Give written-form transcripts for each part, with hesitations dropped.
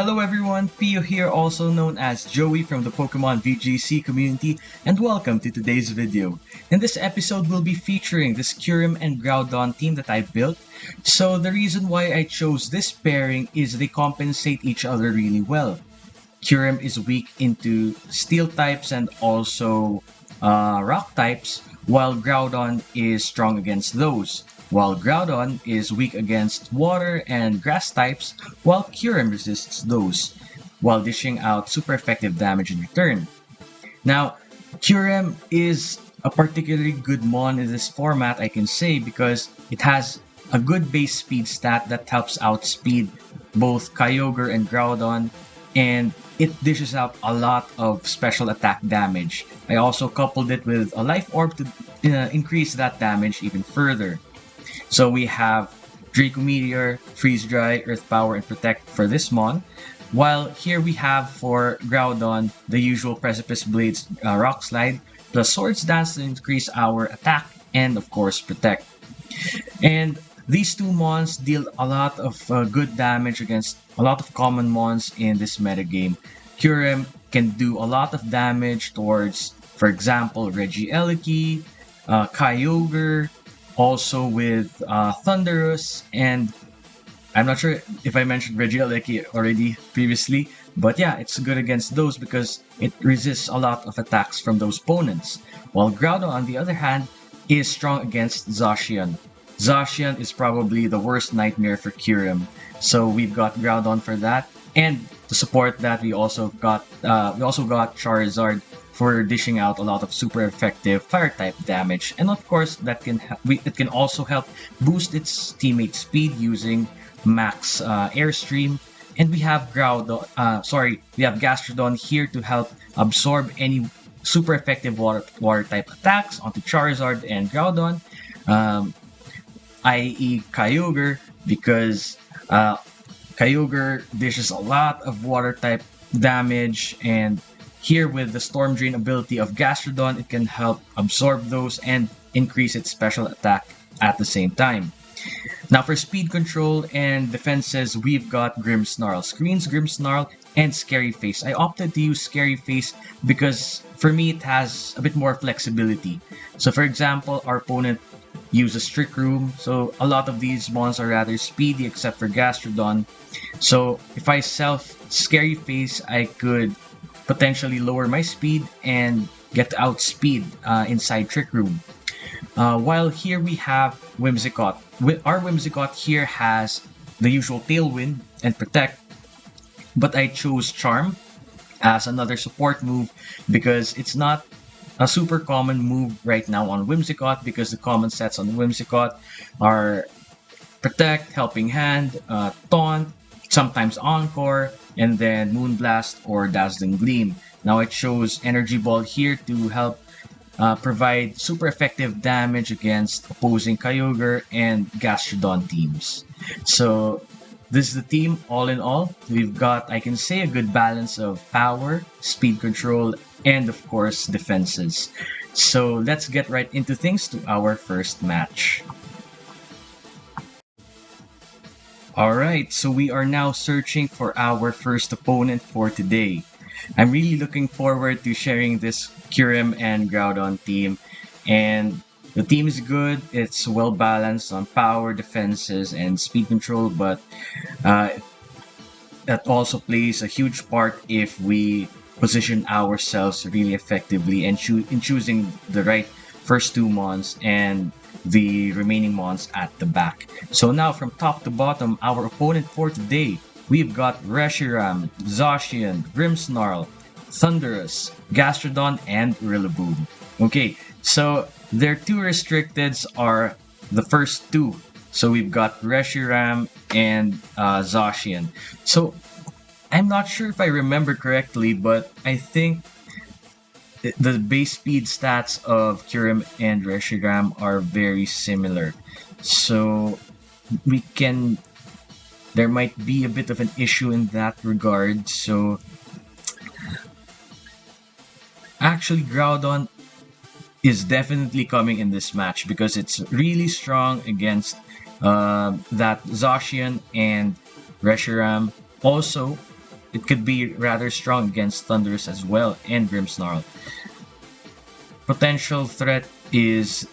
Hello everyone, Pio here, also known as Joey from the Pokemon VGC community, and welcome to today's video. In this episode, we'll be featuring this Kyurem and Groudon team that I built. So the reason why I chose this pairing is they compensate each other really well. Kyurem is weak into steel types and also rock types, while Groudon is strong against those. While Groudon is weak against water and grass types, while Kyurem resists those, while dishing out super effective damage in return. Now, Kyurem is a particularly good mon in this format, I can say, because it has a good base speed stat that helps outspeed both Kyogre and Groudon, and it dishes out a lot of special attack damage. I also coupled it with a life orb to increase that damage even further. So we have Draco Meteor, Freeze Dry, Earth Power, and Protect for this mon. While here we have for Groudon the usual Precipice Blades Rock Slide, plus Swords Dance to increase our attack, and of course Protect. And these two mons deal a lot of good damage against a lot of common mons in this metagame. Kyurem can do a lot of damage towards, for example, Regieleki, Kyogre, also with Thunderous, and I'm not sure if I mentioned Regieleki already previously, but yeah, it's good against those because it resists a lot of attacks from those opponents. While Groudon, on the other hand, is strong against Zacian. Zacian is probably the worst nightmare for Kyurem, so we've got Groudon for that, and to support that, we also got Charizard for dishing out a lot of super effective fire type damage, and of course that it can also help boost its teammate speed using max airstream. And we have Gastrodon here to help absorb any super effective water type attacks onto Charizard and Groudon, i.e. Kyogre, because Kyogre dishes a lot of water type damage, and here with the Storm Drain ability of Gastrodon, it can help absorb those and increase its special attack at the same time. Now for speed control and defenses, we've got Grimmsnarl. Screens, Grimmsnarl, and Scary Face. I opted to use Scary Face because for me it has a bit more flexibility. So for example, our opponent uses Trick Room, so a lot of these mons are rather speedy except for Gastrodon. So if I self Scary Face, I could potentially lower my speed and get to outspeed inside Trick Room. While here we have Whimsicott. Our Whimsicott here has the usual Tailwind and Protect, but I chose Charm as another support move because it's not a super common move right now on Whimsicott, because the common sets on Whimsicott are Protect, Helping Hand, Taunt, sometimes Encore, and then Moonblast or Dazzling Gleam. Now I chose Energy Ball here to help provide super effective damage against opposing Kyogre and Gastrodon teams. So this is the team all in all. We've got, I can say, a good balance of power, speed control, and of course defenses. So let's get right into things to our first match. Alright, so we are now searching for our first opponent for today. I'm really looking forward to sharing this Kyurem and Groudon team, and the team is good. It's well balanced on power, defenses, and speed control, but that also plays a huge part if we position ourselves really effectively and in choosing the right first two mons and the remaining mons at the back. So now from top to bottom, our opponent for today, we've got Reshiram, Zacian, Grimmsnarl, Thunderous, Gastrodon, and Rillaboom. Okay, so their two restricteds are the first two. So we've got Reshiram and Zacian. So I'm not sure if I remember correctly, but I think the base speed stats of Kyurem and Reshiram are very similar. So there might be a bit of an issue in that regard. So actually Groudon is definitely coming in this match because it's really strong against that Zacian and Reshiram. Also, it could be rather strong against Thundurus as well and Grimmsnarl. Potential threat is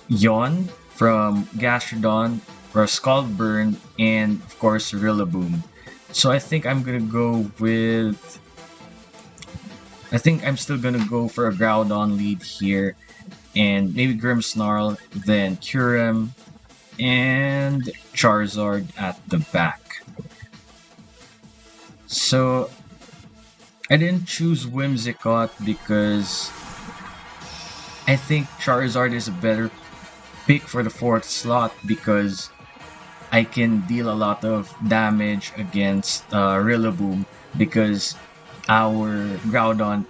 Yawn from Gastrodon or Scaldburn, and of course Rillaboom. So I think I'm gonna go with... I think I'm still gonna go for a Groudon lead here, and maybe Grimmsnarl, then Kyurem, and Charizard at the back. So I didn't choose Whimsicott because I think Charizard is a better pick for the 4th slot because I can deal a lot of damage against Rillaboom because our Groudon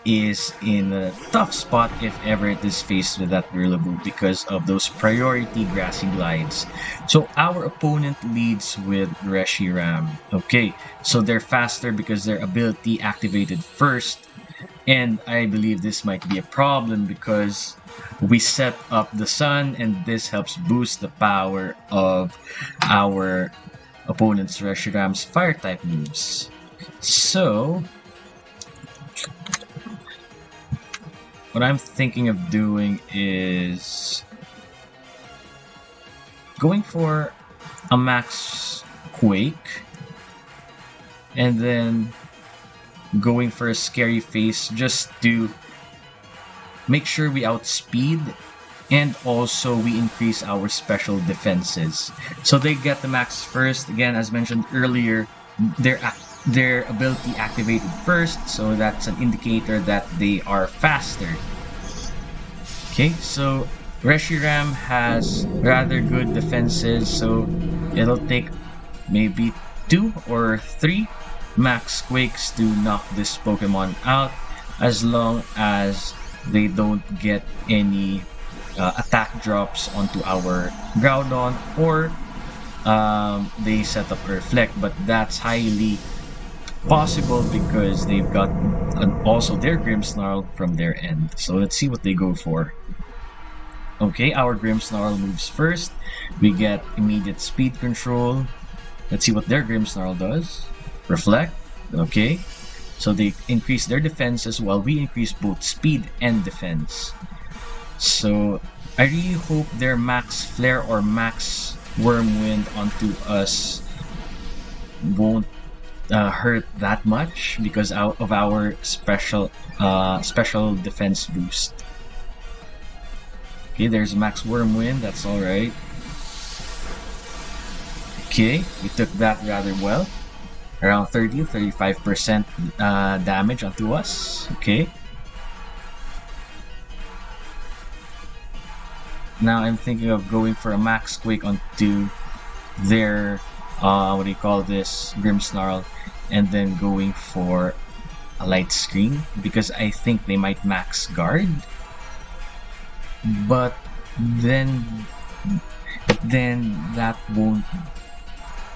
is in a tough spot if ever it is faced with that Rillaboom because of those priority grassy glides. So our opponent leads with Reshiram. Okay, so they're faster because their ability activated first, and I believe this might be a problem because we set up the sun and this helps boost the power of our opponent's Reshiram's fire type moves. So what I'm thinking of doing is going for a max Quake and then going for a Scary Face just to make sure we outspeed and also we increase our special defenses. So they get the max first. Again, as mentioned earlier, their ability activated first, so that's an indicator that they are faster. Okay, so Reshiram has rather good defenses, so it'll take maybe 2 or 3 max Quakes to knock this Pokemon out, as long as they don't get any attack drops onto our Groudon, or they set up a Reflect, but that's highly possible because they've got also their Grimmsnarl from their end. So let's see what they go for. Okay, our Grimmsnarl moves first. We get immediate speed control. Let's see what their Grimmsnarl does. Reflect. Okay, so they increase their defenses while we increase both speed and defense. So I really hope their Max Flare or Max Whirlwind onto us won't hurt that much because of our special defense boost. Okay, there's Max Whirlwind, that's alright. Okay, we took that rather well. Around 30-35% damage onto us. Okay. Now I'm thinking of going for a Max Quake onto their what do you call this, Grimmsnarl, and then going for a Light Screen because I think they might max guard. But then that won't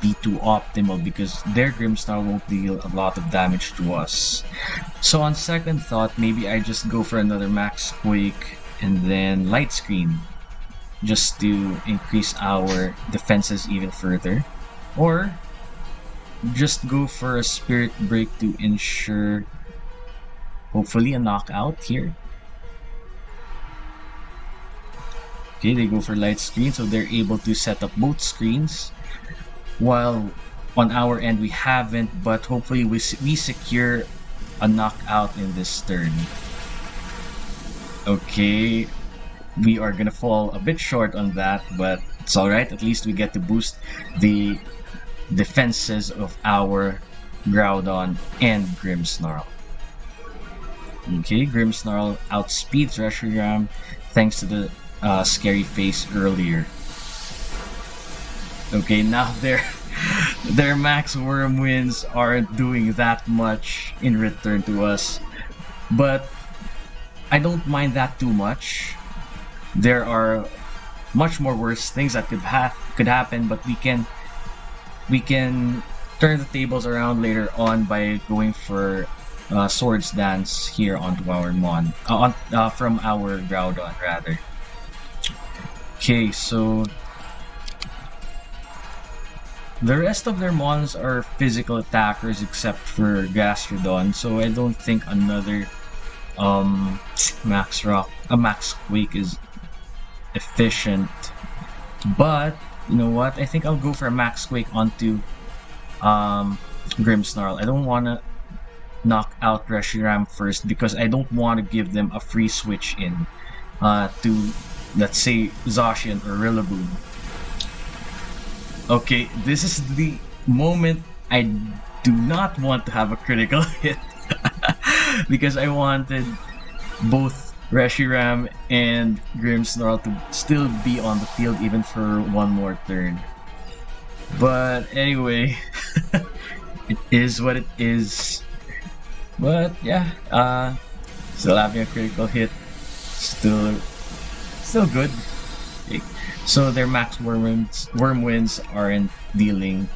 be too optimal because their Grimmsnarl won't deal a lot of damage to us. So on second thought, maybe I just go for another Max Quake and then Light Screen just to increase our defenses even further. Or just go for a Spirit Break to ensure hopefully a knockout here. Okay, they go for Light Screen, so they're able to set up both screens. While on our end we haven't, but hopefully we secure a knockout in this turn. Okay, we are gonna fall a bit short on that, but it's alright, at least we get to boost the defenses of our Groudon and Grimmsnarl. Okay, Grimmsnarl outspeeds Reshiram thanks to the Scary Face earlier. Okay, now their Max Whirlwinds aren't doing that much in return to us, but I don't mind that too much. There are much more worse things that could happen, but we can turn the tables around later on by going for Swords Dance here onto our Mon from our Groudon rather. Okay, so The rest of their mons are physical attackers except for Gastrodon, so I don't think another Max Rock, a Max Quake is efficient. But you know what? I think I'll go for a Max Quake onto Grimmsnarl. I don't want to knock out Reshiram first because I don't want to give them a free switch in to, let's say, Zacian or Rillaboom. Okay, this is the moment I do not want to have a critical hit because I wanted both Reshiram and Grimmsnarl to still be on the field even for one more turn. But anyway, it is what it is. But yeah, still having a critical hit, still good. Okay. So their max Wormwinds aren't dealing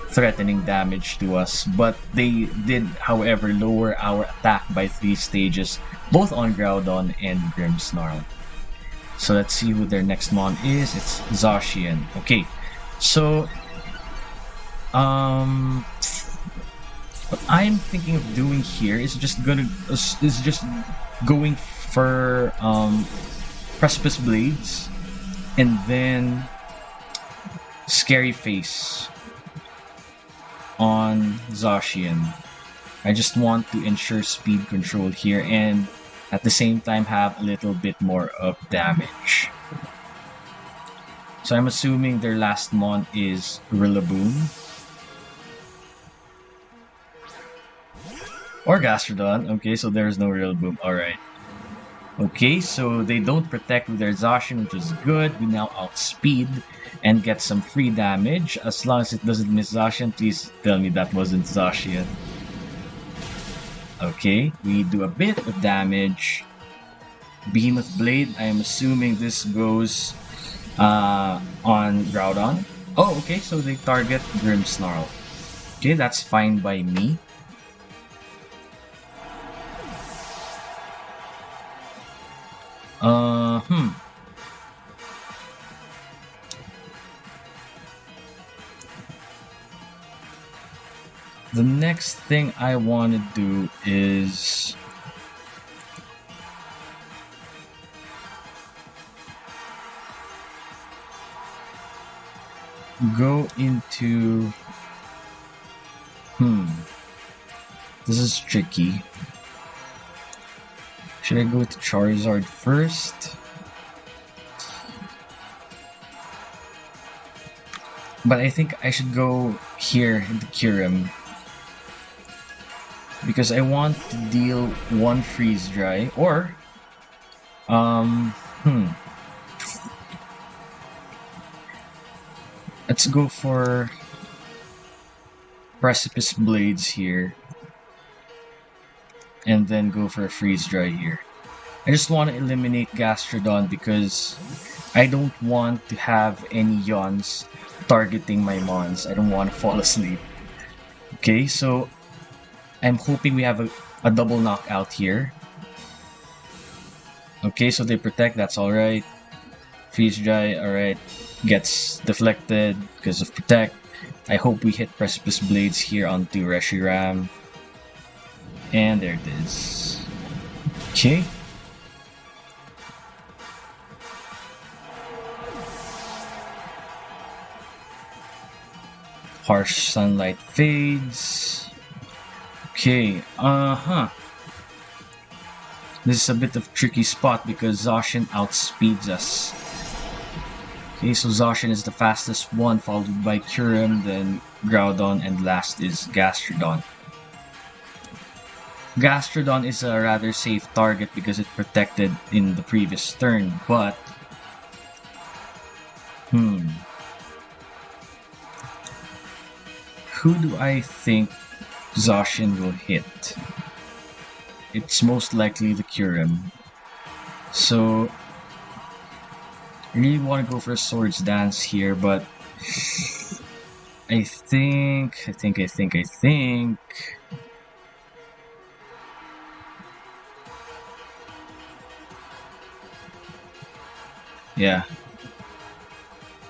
threatening damage to us, but they did, however, lower our attack by 3 stages, both on Groudon and Grimmsnarl. So let's see who their next mon is. It's Zacian. Okay, so what I'm thinking of doing here is just going for Precipice Blades and then Scary Face on Zacian. I just want to ensure speed control here and at the same time have a little bit more of damage. So I'm assuming their last mon is Rillaboom. Or Gastrodon. Okay, so there's no Rillaboom. Alright. Okay, so they don't protect with their Zacian, which is good. We now outspeed and get some free damage. As long as it doesn't miss Zacian, please tell me that wasn't Zacian. Okay, we do a bit of damage. Behemoth Blade, I am assuming this goes on Groudon. Oh, okay, so they target Grimmsnarl. Okay, that's fine by me. The next thing I want to do is go into this is tricky. Should I go to Charizard first? But I think I should go here into Kyurem because I want to deal one freeze dry or let's go for Precipice Blades here and then go for a freeze dry here. I just want to eliminate Gastrodon because I don't want to have any yawns targeting my mons. I don't want to fall asleep. Okay, so I'm hoping we have a double knockout here. Okay, so they protect, that's alright. Freeze dry, alright. Gets deflected because of protect. I hope we hit Precipice Blades here onto Reshiram. And there it is. Okay. Harsh Sunlight fades. Okay, This is a bit of a tricky spot because Zacian outspeeds us. Okay, so Zacian is the fastest one, followed by Kyurem, then Groudon, and last is Gastrodon. Gastrodon is a rather safe target because it protected in the previous turn, but who do I think Zacian will hit? It's most likely the Kyurem. So I really want to go for a Swords Dance here, but I think yeah.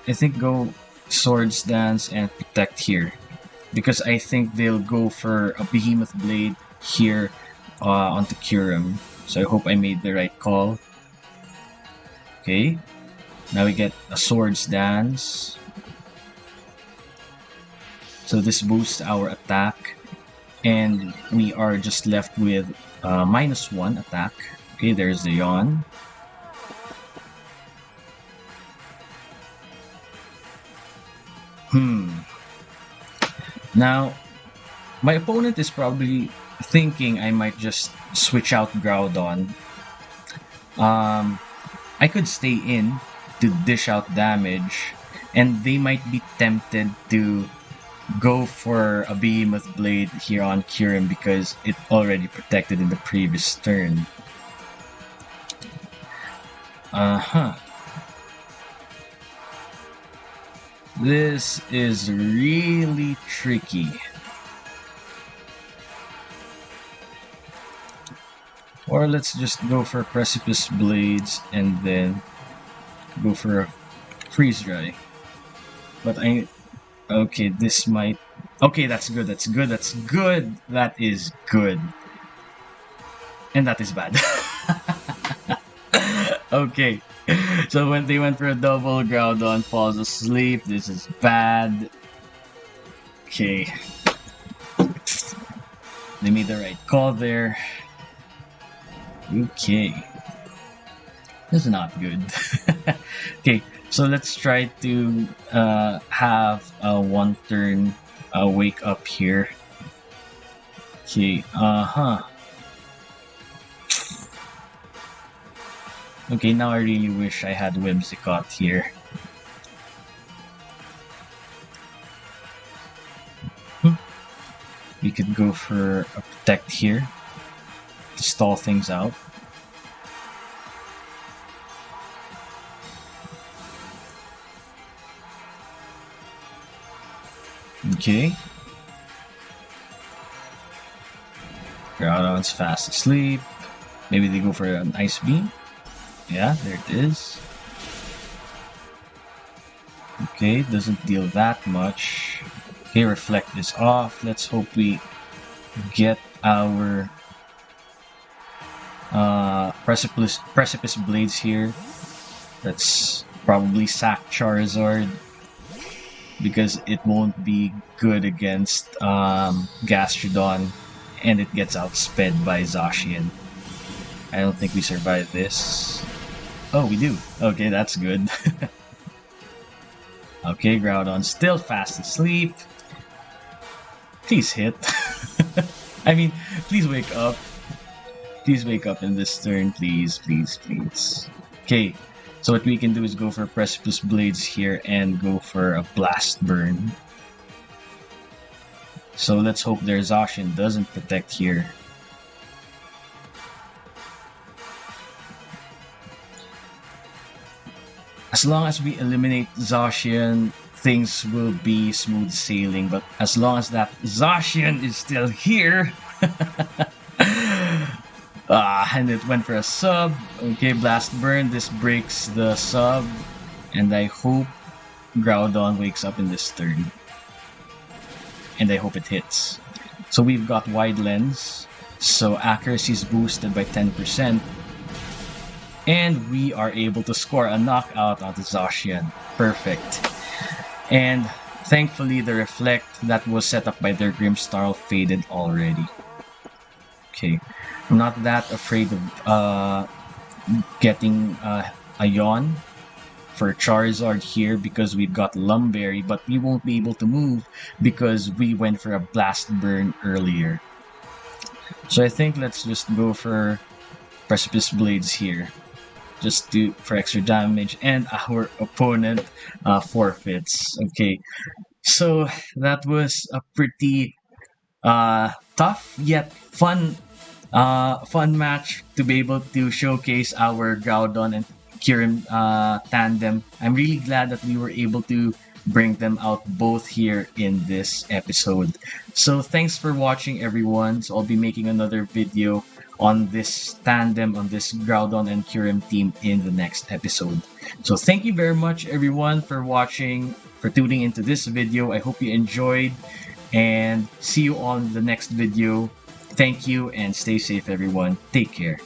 I think go Swords Dance and Protect here. Because I think they'll go for a Behemoth Blade here onto Kyurem. So I hope I made the right call. Okay. Now we get a Swords Dance. So this boosts our attack. And we are just left with -1 attack. Okay, there's the yawn. Now, my opponent is probably thinking I might just switch out Groudon. I could stay in to dish out damage, and they might be tempted to go for a Behemoth Blade here on Kyurem because it already protected in the previous turn. This is really tricky. Or let's just go for Precipice Blades and then go for a Freeze Dry. But okay, this might... Okay, that's good, that's good, that's good! That is good. And that is bad. Okay. So when they went for a double, Groudon falls asleep. This is bad. Okay. They made the right call there. Okay. This is not good. Okay, so let's try to have a one turn wake up here. Okay, Okay, now I really wish I had Whimsicott here. We could go for a Protect here to stall things out. Okay. Groudon's fast asleep. Maybe they go for an Ice Beam. Yeah, there it is. Okay, doesn't deal that much. Okay, Reflect is off. Let's hope we get our Precipice Blades here. Let's probably sack Charizard because it won't be good against Gastrodon, and it gets outsped by Zacian. I don't think we survive this. Oh, we do. Okay, that's good. Okay, Groudon still fast asleep. Please hit. I mean, please wake up. Please wake up in this turn, please, please, please. Okay, so what we can do is go for Precipice Blades here and go for a Blast Burn. So let's hope their Zacian doesn't protect here. As long as we eliminate Zacian, things will be smooth sailing. But as long as that Zacian is still here... and it went for a sub. Okay, Blast Burn. This breaks the sub. And I hope Groudon wakes up in this turn. And I hope it hits. So we've got Wide Lens. So accuracy is boosted by 10%. And we are able to score a knockout on the Zacian. Perfect. And thankfully the Reflect that was set up by their Grimmsnarl faded already. Okay. I'm not that afraid of getting a Yawn for Charizard here because we've got Lumberry, but we won't be able to move because we went for a Blast Burn earlier. So I think let's just go for Precipice Blades here. Just for extra damage, and our opponent forfeits. Okay, so that was a pretty tough yet fun match to be able to showcase our Groudon and Kyurem tandem. I'm really glad that we were able to bring them out both here in this episode. So thanks for watching, everyone. So I'll be making another video on this tandem, on this Groudon and Kyurem team in the next episode. So thank you very much, everyone, for watching. for tuning into this video. I hope you enjoyed, and see you on the next video. Thank you and stay safe, everyone. Take care.